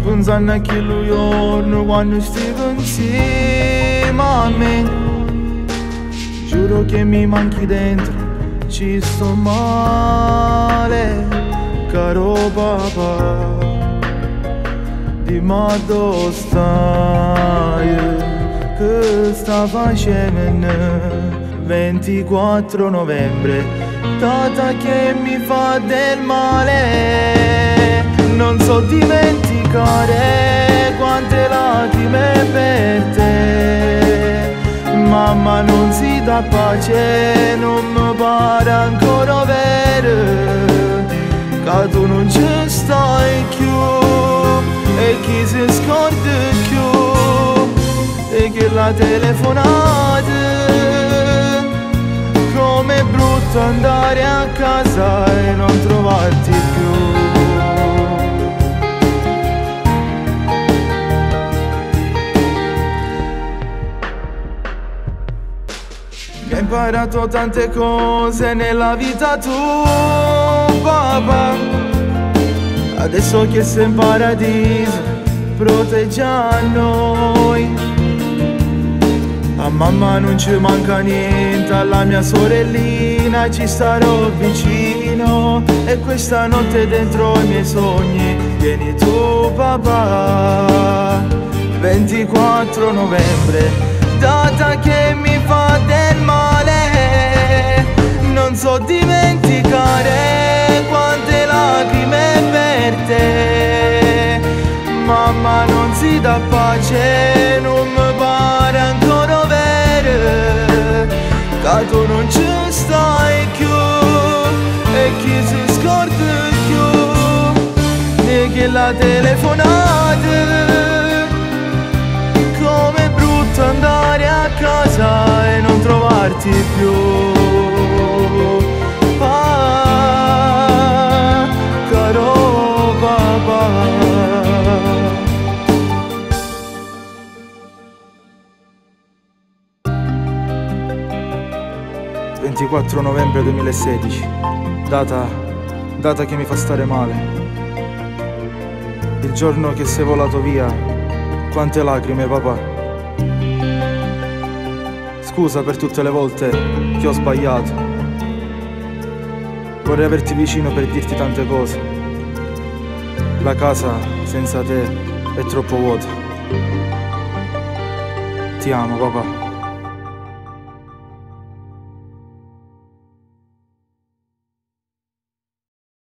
pensando a quello giorno quando stiamo insieme a me. Giuro che mi manchi dentro, ci sto male, caro papà. Dimmi dove stai, che sta facendo 24 novembre, data che mi fa del male. Non so dimenticare quante lacrime per te. Mamma non si dà pace, non mi pare ancora vero che tu non ci stai più. E chi si scorda più e che la telefonata. Com'è brutto andare a casa e non trovarti più. Mi hai imparato tante cose nella vita tua, papà. Adesso che sei in paradiso, proteggi a noi. A mamma non ci manca niente, alla mia sorellina ci starò vicino. E questa notte dentro i miei sogni vieni tu, papà. 24 novembre, data che mi fa del male. Non so dimenticare quante lacrime per te. Mamma non si dà pace, non mi pare ancora vero che tu non ci stai più. E chi si scorda più di che la telefonata. Com'è brutto andare a casa e non trovarti più. Caro papà. 24 novembre 2016, data che mi fa stare male. Il giorno che sei volato via, quante lacrime, papà. Scusa per tutte le volte che ho sbagliato. Vorrei averti vicino per dirti tante cose. La casa senza te è troppo vuota. Ti amo, papà.